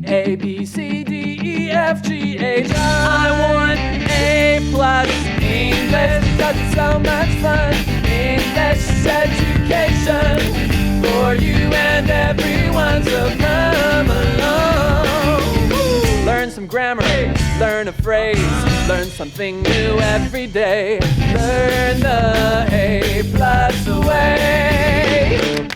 A, B, C, D, E, F, G, H, I want A+. English, that's so much fun. English education for you and everyone, so come along. Learn some grammar, learn a phrase, learn something new every day. Learn the A+ way.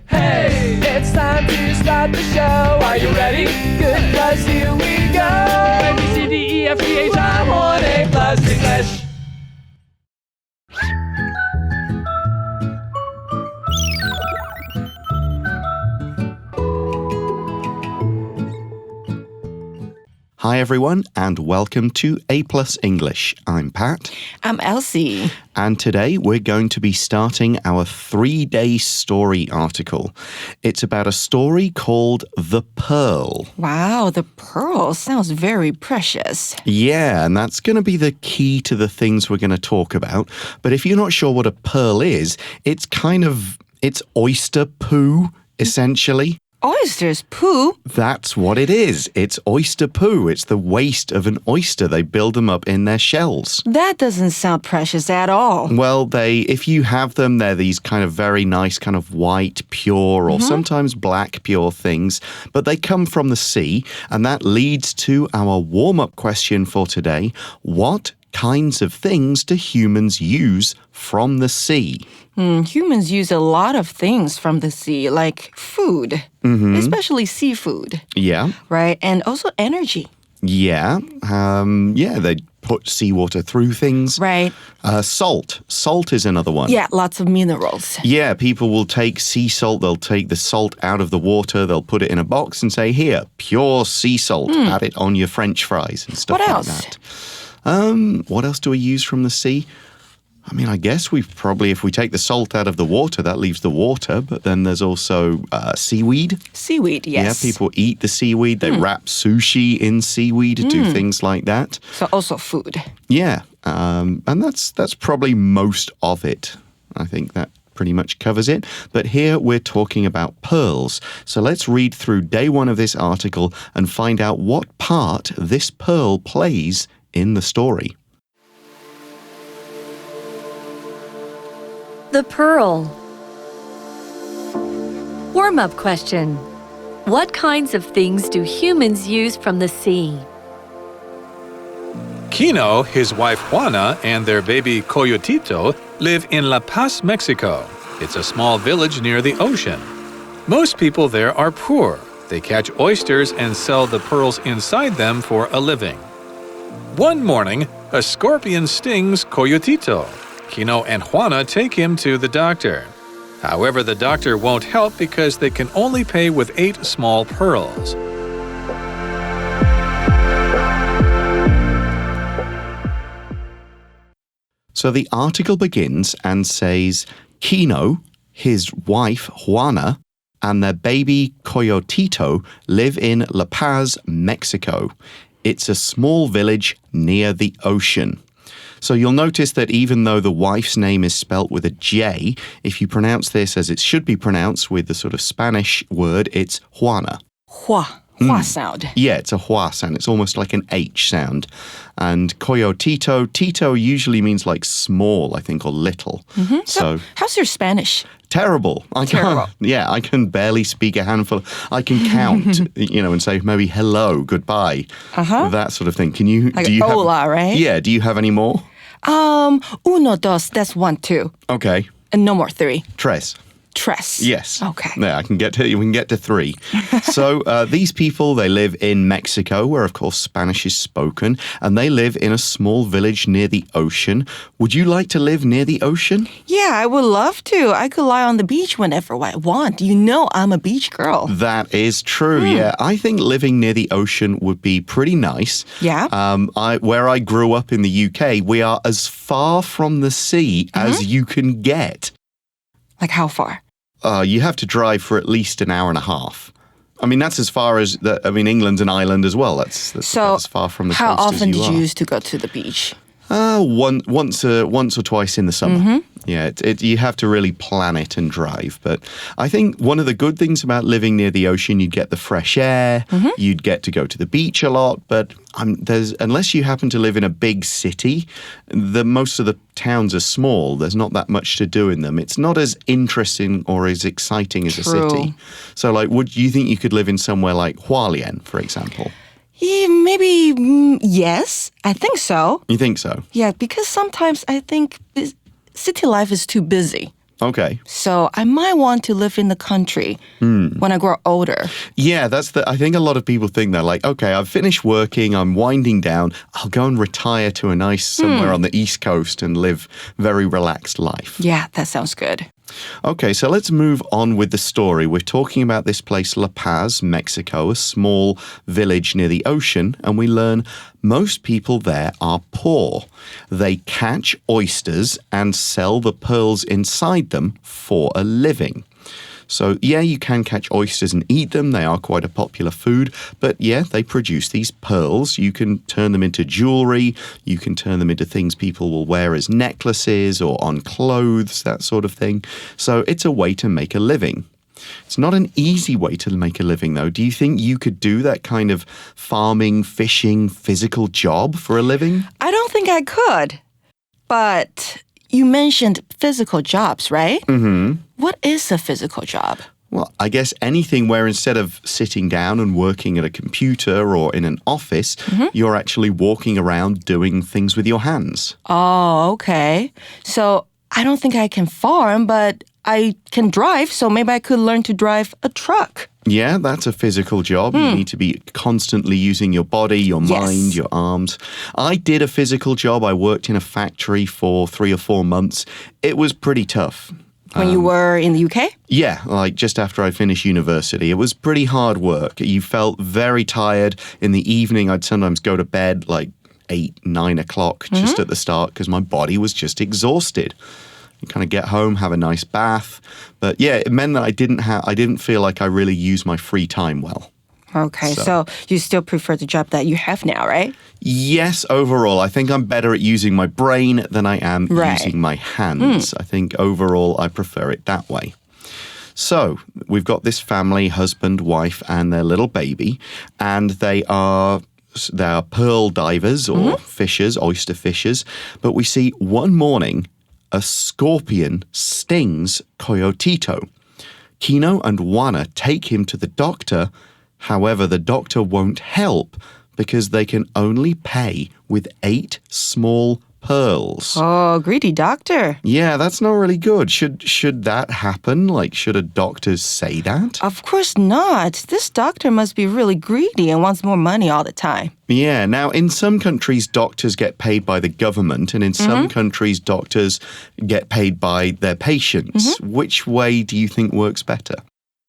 Hey, it's time to start the show. Are you ready? Good, 'cause here we go. A, B, C, D, E, F, G, H, I want A+ English. Hi everyone and welcome to A+ English. I'm Pat. I'm Elsie. And today we're going to be starting our 3-day story article. It's about a story called The Pearl. Wow, the pearl sounds very precious. Yeah, and that's going to be the key to the things we're going to talk about. But if you're not sure what a pearl is, it's oyster poo, essentially. Oysters poo? That's what it is. It's oyster poo. It's the waste of an oyster. They build them up in their shells. That doesn't sound precious at all. Well, if you have them, they're these kind of very nice kind of white, pure, or sometimes black, pure things. But they come from the sea, and that leads to our warm-up question for today. What kinds of things do humans use from the sea? Humans use a lot of things from the sea, like food, especially seafood. Yeah. Right? And also energy. Yeah. They put seawater through things. Right. Salt. Salt is another one. Yeah, lots of minerals. Yeah, people will take sea salt. They'll take the salt out of the water. They'll put it in a box and say, here, pure sea salt. Add it on your French fries and stuff What like else? that. What else do we use from the sea? I mean, I guess if we take the salt out of the water, that leaves the water. But then there's also seaweed. Seaweed, yes. Yeah, people eat the seaweed. They wrap sushi in seaweed, do things like that. So also food. Yeah, and that's probably most of it. I think that pretty much covers it. But here we're talking about pearls. So let's read through day 1 of this article and find out what part this pearl plays in the story. The pearl. Warm-up question. What kinds of things do humans use from the sea? Kino, his wife Juana, and their baby Coyotito live in La Paz, Mexico. It's a small village near the ocean. Most people there are poor. They catch oysters and sell the pearls inside them for a living. One morning, a scorpion stings Coyotito. Kino and Juana take him to the doctor. However, the doctor won't help because they can only pay with 8 small pearls. So the article begins and says, Kino, his wife Juana, and their baby Coyotito live in La Paz, Mexico. It's a small village near the ocean. So you'll notice that even though the wife's name is spelt with a J, if you pronounce this as it should be pronounced with the sort of Spanish word, it's Juana. Hua sound. Yeah, it's a hua sound. It's almost like an H sound. And Coyotito, Tito usually means like small, I think, or little. So how's your Spanish? Terrible. I can barely speak a handful. I can count, and say maybe hello, goodbye, that sort of thing. Can you? Like do you hola, right? Yeah. Do you have any more? Uno, dos, that's 1, 2. Okay. And no more 3. Tres. Yes. Okay. Yeah, we can get to 3. So these people, they live in Mexico, where of course Spanish is spoken, and they live in a small village near the ocean. Would you like to live near the ocean? Yeah, I would love to. I could lie on the beach whenever I want. You know I'm a beach girl. That is true, yeah. I think living near the ocean would be pretty nice. Yeah? Where I grew up in the UK, we are as far from the sea as you can get. Like how far? You have to drive for at least an hour and a half. I mean, that's as far as, England's an island as well. That's as far from the coast as you are. How often did you used to go to the beach? Once or twice in the summer. Yeah, you have to really plan it and drive. But I think one of the good things about living near the ocean, you'd get the fresh air, you'd get to go to the beach a lot. But unless you happen to live in a big city, most of the towns are small. There's not that much to do in them. It's not as interesting or as exciting as a city. So, would you think you could live in somewhere like Hualien, for example? Yeah, maybe, yes. I think so. You think so? Yeah, because sometimes I think city life is too busy. Okay. So I might want to live in the country when I grow older. Yeah, I think a lot of people think that, okay, I've finished working, I'm winding down, I'll go and retire to a nice somewhere on the East Coast and live very relaxed life. Yeah, that sounds good. Okay, so let's move on with the story. We're talking about this place, La Paz, Mexico, a small village near the ocean, and we learn most people there are poor. They catch oysters and sell the pearls inside them for a living. So, yeah, you can catch oysters and eat them. They are quite a popular food. But, yeah, they produce these pearls. You can turn them into jewelry. You can turn them into things people will wear as necklaces or on clothes, that sort of thing. So it's a way to make a living. It's not an easy way to make a living, though. Do you think you could do that kind of farming, fishing, physical job for a living? I don't think I could. But you mentioned physical jobs, right? Mm-hmm. What is a physical job? Well, I guess anything where instead of sitting down and working at a computer or in an office, you're actually walking around doing things with your hands. Oh, okay. So I don't think I can farm, but I can drive, so maybe I could learn to drive a truck. Yeah, that's a physical job. You need to be constantly using your body, your mind, your arms. I did a physical job. I worked in a factory for 3 or 4 months. It was pretty tough. When you were in the UK? Yeah, just after I finished university. It was pretty hard work. You felt very tired. In the evening, I'd sometimes go to bed 8, 9 o'clock just at the start because my body was just exhausted. You kind of get home, have a nice bath. But yeah, it meant that I didn't feel like I really used my free time well. Okay, so you still prefer the job that you have now, right? Yes, overall. I think I'm better at using my brain than I am using my hands. I think overall I prefer it that way. So we've got this family, husband, wife, and their little baby, and they are pearl divers or fishers, oyster fishers. But we see one morning a scorpion stings Coyotito. Kino and Juana take him to the doctor. However, the doctor won't help because they can only pay with 8 small pearls. Oh, greedy doctor. Yeah, that's not really good. Should that happen? Should a doctor say that? Of course not. This doctor must be really greedy and wants more money all the time. Yeah, now in some countries, doctors get paid by the government, and in some countries, doctors get paid by their patients. Which way do you think works better?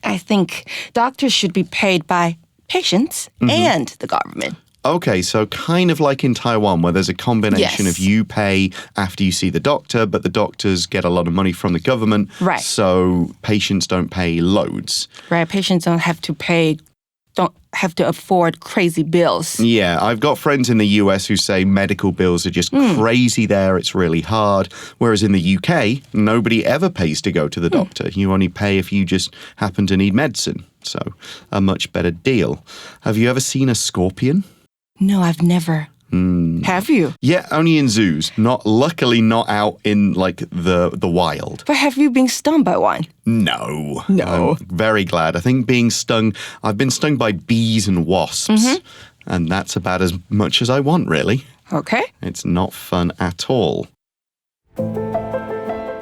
I think doctors should be paid by patients and the government. Okay, so kind of like in Taiwan, where there's a combination of you pay after you see the doctor, but the doctors get a lot of money from the government. Right. So patients don't pay loads. Right, patients don't have to afford crazy bills. Yeah, I've got friends in the US who say medical bills are just crazy there. It's really hard. Whereas in the UK, nobody ever pays to go to the doctor. You only pay if you just happen to need medicine. So a much better deal. Have you ever seen a scorpion? No, I've never. Have you? Yeah, only in zoos. Luckily not out in the wild. But have you been stung by one? No. No. I'm very glad. I think I've been stung by bees and wasps. And that's about as much as I want, really. Okay. It's not fun at all.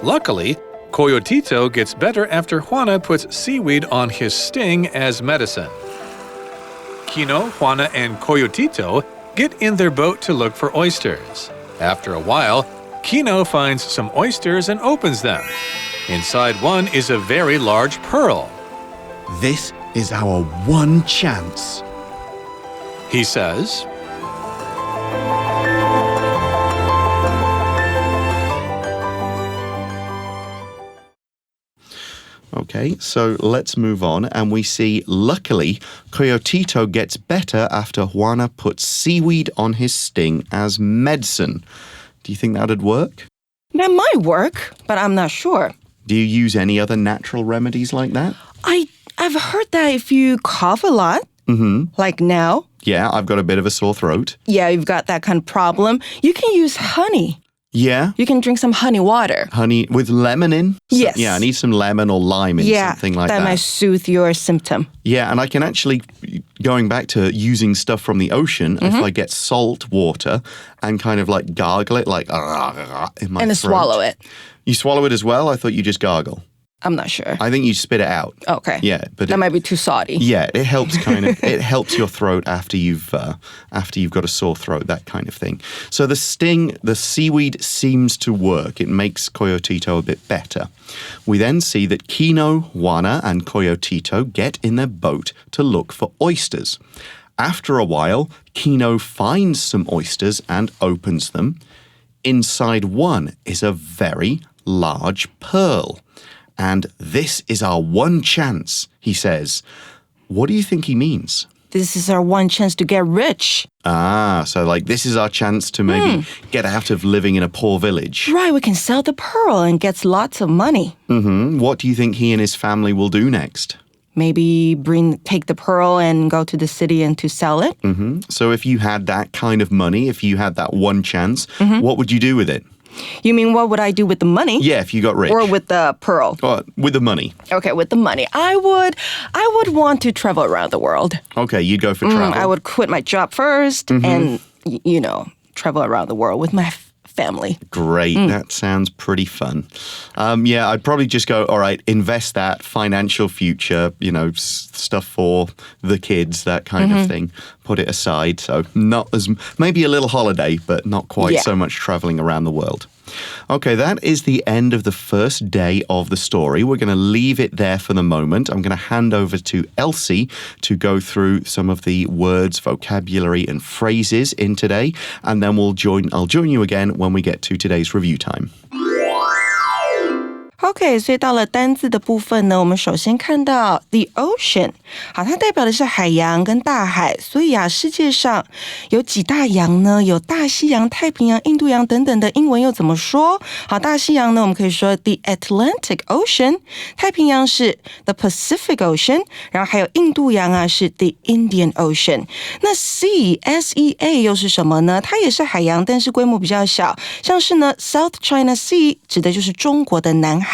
Luckily, Coyotito gets better after Juana puts seaweed on his sting as medicine. Kino, Juana, and Coyotito get in their boat to look for oysters. After a while, Kino finds some oysters and opens them. Inside one is a very large pearl. This is our one chance, He says. Okay, so let's move on, and we see, luckily, Coyotito gets better after Juana puts seaweed on his sting as medicine. Do you think that'd work? That might work, but I'm not sure. Do you use any other natural remedies like that? I've heard that if you cough a lot, like now. Yeah, I've got a bit of a sore throat. Yeah, you've got that kind of problem. You can use honey. Yeah? You can drink some honey water. Honey with lemon in? Yes. Yeah, I need some lemon or lime in, something like that. That might soothe your symptom. Yeah, and I can actually, going back to using stuff from the ocean, if I get salt water and kind of like gargle it, like in my throat. And swallow it. You swallow it as well? I thought you just gargle. I'm not sure. I think you spit it out. Okay. Yeah, but that might be too salty. Yeah, it helps it helps your throat after you've got a sore throat, that kind of thing. So the seaweed seems to work. It makes Coyotito a bit better. We then see that Kino, Juana, and Coyotito get in their boat to look for oysters. After a while, Kino finds some oysters and opens them. Inside one is a very large pearl. And this is our one chance, he says. What do you think he means? This is our one chance to get rich. So like this is our chance to maybe get out of living in a poor village. Right, we can sell the pearl and get lots of money. What do you think he and his family will do next? Maybe take the pearl and go to the city and to sell it. So if you had that kind of money, if you had that one chance, what would you do with it? You mean what would I do with the money? Yeah, if you got rich. Or with the pearl? With the money. Okay, with the money. I would want to travel around the world. Okay, you'd go for travel. I would quit my job first and, travel around the world with my family. Great. That sounds pretty fun. I'd probably just go, all right, invest that, financial future, stuff for the kids, that kind of thing. Put it aside. So maybe a little holiday, but not quite so much traveling around the world. Okay, that is the end of the first day of the story. We're going to leave it there for the moment. I'm going to hand over to Elsie to go through some of the words, vocabulary, and phrases in today, and then I'll join you again when we get to today's review time. OK， 所以到了单字的部分呢，我们首先看到 the ocean， 好，它代表的是海洋跟大海。所以世界上有几大洋呢？有大西洋、太平洋、印度洋等等的，英文又怎么说？好，大西洋呢，我们可以说 the Atlantic Ocean， 太平洋是 the Pacific Ocean， 然后还有印度洋是 the Indian Ocean。那 Sea S-E-A 又是什么呢？它也是海洋，但是规模比较小，像是呢 South China Sea 指的就是中国的南海。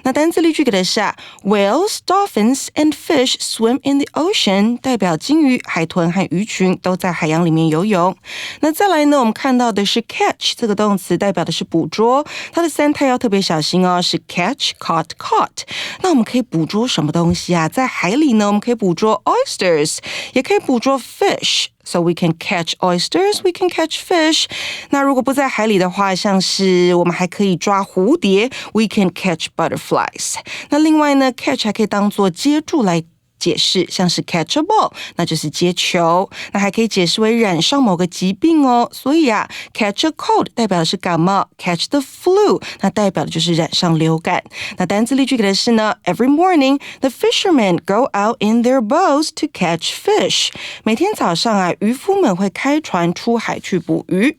那单字例句给的是Whales, dolphins, and fish swim in the ocean， 代表鲸鱼、海豚和鱼群都在海洋里面游泳。那再来呢，我们看到的是 catch 这个动词，代表的是捕捉，它的三态要特别小心哦，是 catch, caught, caught。那我们可以捕捉什么东西在海里呢，我们可以捕捉 oysters， 也可以捕捉 fish。So we can catch oysters, we can catch fish. 那如果不在海里的话，像是我们还可以抓蝴蝶 we can catch butterflies. 那另外呢 catch 还可以当作接住来解释，像是 catch a ball 那就是接球，那还可以解释为染上某个疾病哦。所以catch a cold 代表的是感冒， catch the flu 那代表的就是染上流感。那单字例句给的是呢 Every morning the fishermen go out in their boats to catch fish。 每天早上渔夫们会开船出海去捕鱼。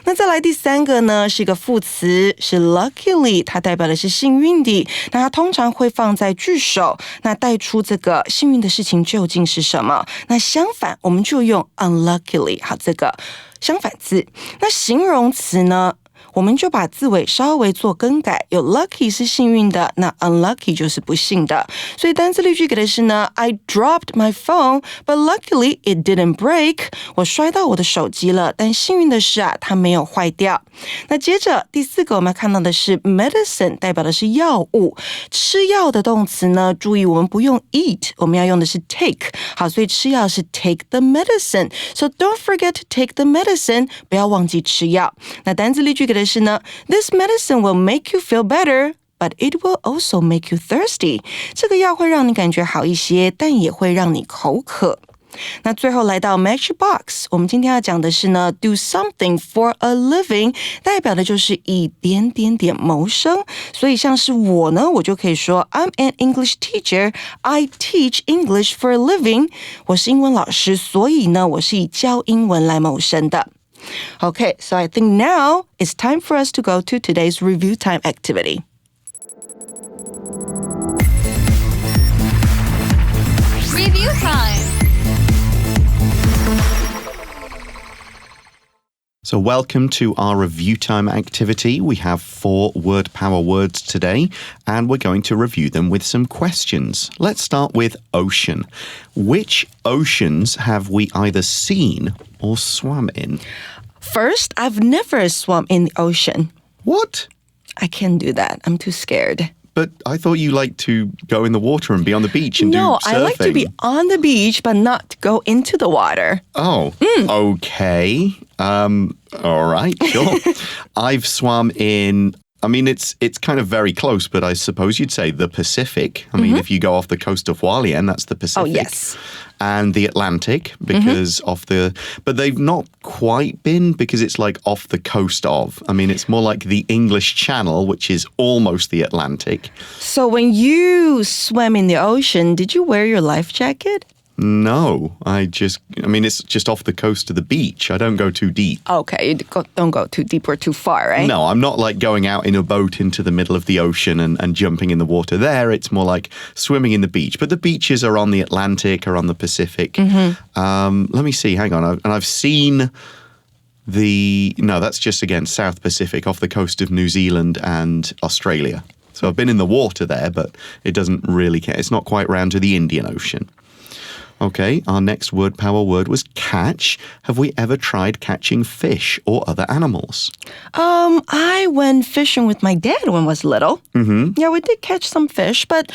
那再来第三个呢是一个副词，是 luckily， 它代表的是幸运的，那它通常会放在句首，那带出这个幸运的事情究竟是什么？那相反我们就用 unluckily， 好，这个相反字。那形容词呢，我们就把字尾稍微做更改，有 lucky 是幸运的，那 unlucky 就是不幸的。所以单字例句给的是呢 I dropped my phone, but luckily it didn't break。 我摔到我的手机了，但幸运的是它没有坏掉。那接着第四个我们看到的是 medicine， 代表的是药物。吃药的动词呢，注意我们不用 eat， 我们要用的是 take。 好，所以吃药是 take the medicine， so don't forget to take the medicine， 不要忘记吃药。那单字例句给的是呢 This medicine will make you feel better, but it will also make you thirsty。 这个药会让你感觉好一些，但也会让你口渴。那最后来到 matchbox， 我们今天要讲的是呢 do something for a living， 代表的就是以点点点谋生。所以像是我呢，我就可以说 I'm an English teacher, I teach English for a living。 我是英文老师，所以呢我是以教英文来谋生的。Okay, so I think now it's time for us to go to today's review time activity. Review time. So welcome to our review time activity. We have 4 word power words today, and we're going to review them with some questions. Let's start with ocean. Which oceans have we either seen or swam in? First, I've never swum in the ocean. What? I can't do that. I'm too scared. But I thought you liked to go in the water and be on the beach and do surfing. No, I like to be on the beach, but not go into the water. Oh, okay. All right, sure. I've swum in, I mean, it's kind of very close, but I suppose you'd say the Pacific. I mean, if you go off the coast of Hualien, that's the Pacific. Oh, yes. And the Atlantic, because of but they've not quite been, because it's like off the coast of. I mean, it's more like the English Channel, which is almost the Atlantic. So when you swam in the ocean, did you wear your life jacket? No, I mean, it's just off the coast of the beach. I don't go too deep. Okay, you don't go too deep or too far, right? No, I'm not like going out in a boat into the middle of the ocean and jumping in the water there. It's more like swimming in the beach. But the beaches are on the Atlantic or on the Pacific. Let me see, hang on. I've seen no, that's just, again, South Pacific off the coast of New Zealand and Australia. So I've been in the water there, but it doesn't really count. It's not quite round to the Indian Ocean. Okay, our next word power word was catch. Have we ever tried catching fish or other animals? I went fishing with my dad when I was little. Yeah, we did catch some fish, but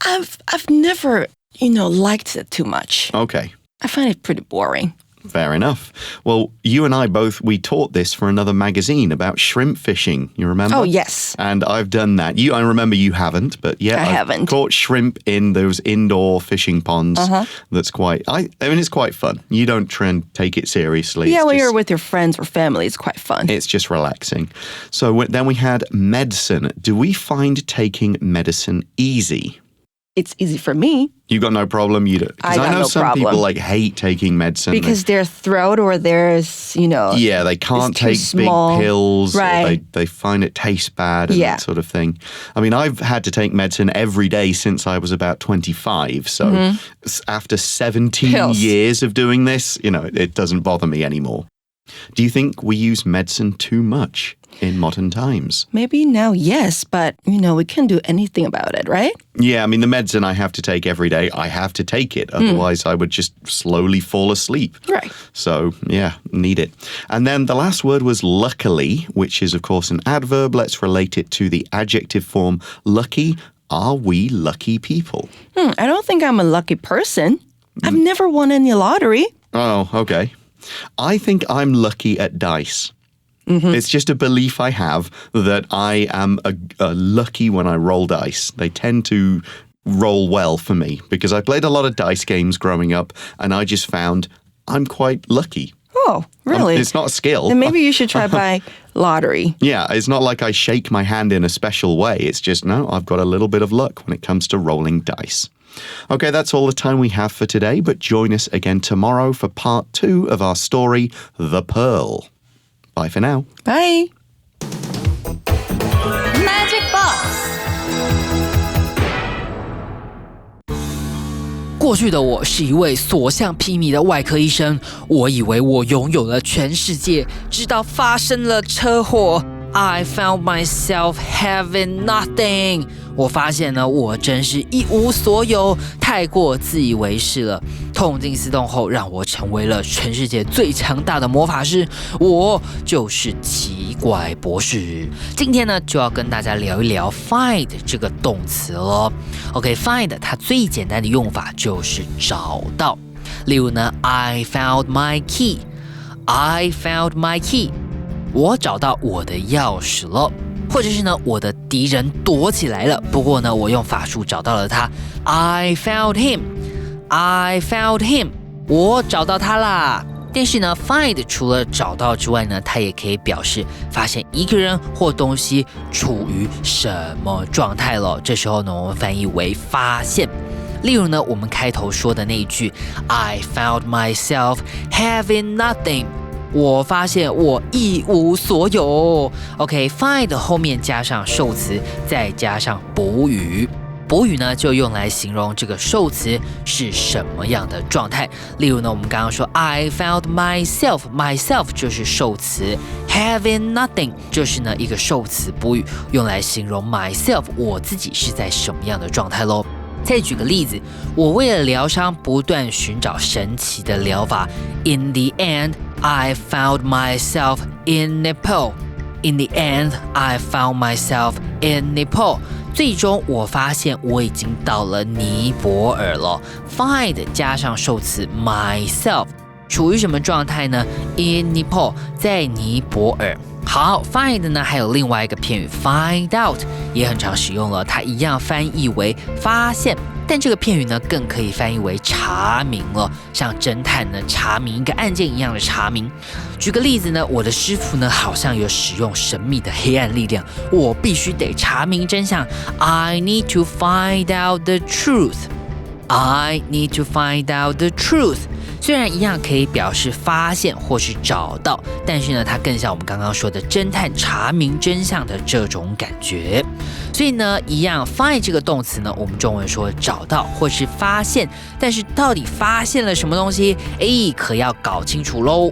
I've never, liked it too much. Okay. I find it pretty boring. Fair enough. Well, you and I we taught this for another magazine about shrimp fishing. You remember? Oh, yes. And I've done that. I remember you haven't, but yeah, I haven't. Caught shrimp in those indoor fishing ponds. That's I mean, it's quite fun. You don't try and take it seriously. Yeah, when you're with your friends or family, it's quite fun. It's just relaxing. So then we had medicine. Do we find taking medicine easy? It's easy for me. You got no problem? You don't? Because I know some people hate taking medicine. Because their throat or theirs, Yeah, they can't take big pills. Right. They find it tastes bad and that sort of thing. I mean, I've had to take medicine every day since I was about 25. So after 17 years of doing this, it doesn't bother me anymore. Do you think we use medicine too much in modern times? Maybe now, yes, but, we can't do anything about it, right? Yeah, I mean, the medicine I have to take every day, I have to take it. Otherwise, I would just slowly fall asleep. Right. So, yeah, need it. And then the last word was luckily, which is, of course, an adverb. Let's relate it to the adjective form lucky. Are we lucky people? I don't think I'm a lucky person. I've never won any lottery. Oh, okay. I think I'm lucky at dice. It's just a belief I have that I am a lucky when I roll dice. They tend to roll well for me because I played a lot of dice games growing up and I just found I'm quite lucky. Oh, really? It's not a skill. Then maybe you should try by lottery. Yeah, it's not like I shake my hand in a special way. It's just, no, I've got a little bit of luck when it comes to rolling dice. Okay, that's all the time we have for today, but join us again tomorrow for part 2 of our story, The Pearl. Bye for now. Bye. Magic Box。过去的我是一位所向披靡的外科医生，我以为我拥有了全世界，直到发生了车祸。I found myself having nothing。我发现呢，我真是一无所有，太过自以为是了。痛定思痛后，让我成为了全世界最强大的魔法师，我就是奇怪博士。今天呢，就要跟大家聊一聊 find 这个动词了。OK，find 它最简单的用法就是找到。例如呢 ，I found my key。I found my key。我找到我的钥匙了。或者是呢，我的敌人躲起来了，不过呢，我用法术找到了他。I found him. I found him. 我找到他啦。但是呢 ，find 除了找到之外呢，它也可以表示发现一个人或东西处于什么状态了。这时候呢，我们翻译为发现。例如呢，我们开头说的那一句 I found myself having nothing。我发现我一无所有。OK，find 后面加上受词，再加上补语。补语呢，就用来形容这个受词是什么样的状态。例如呢，我们刚刚说 I found myself 就是受词 ，having nothing 就是呢一个受词补语，用来形容 myself 我自己是在什么样的状态咯。再举个例子，我为了疗伤不断寻找神奇的疗法。In the end, I found myself in Nepal.In the end, I found myself in Nepal. 最终我发现我已经到了尼泊尔了。Find 加上受词 myself， 处于什么状态呢？ In Nepal， 在尼泊尔。好 ，find 呢还有另外一个片语 find out， 也很常使用了，它一样翻译为发现。但这个片语呢，更可以翻译为查明了，像侦探呢查明一个案件一样的查明。举个例子呢，我的师傅呢好像有使用神秘的黑暗力量，我必须得查明真相。I need to find out the truth. I need to find out the truth. 虽然一样可以表示发现或是找到，但是呢，它更像我们刚刚说的侦探查明真相的这种感觉。所以呢，一样 find 这个动词呢，我们中文说找到或是发现，但是到底发现了什么东西？可要搞清楚咯。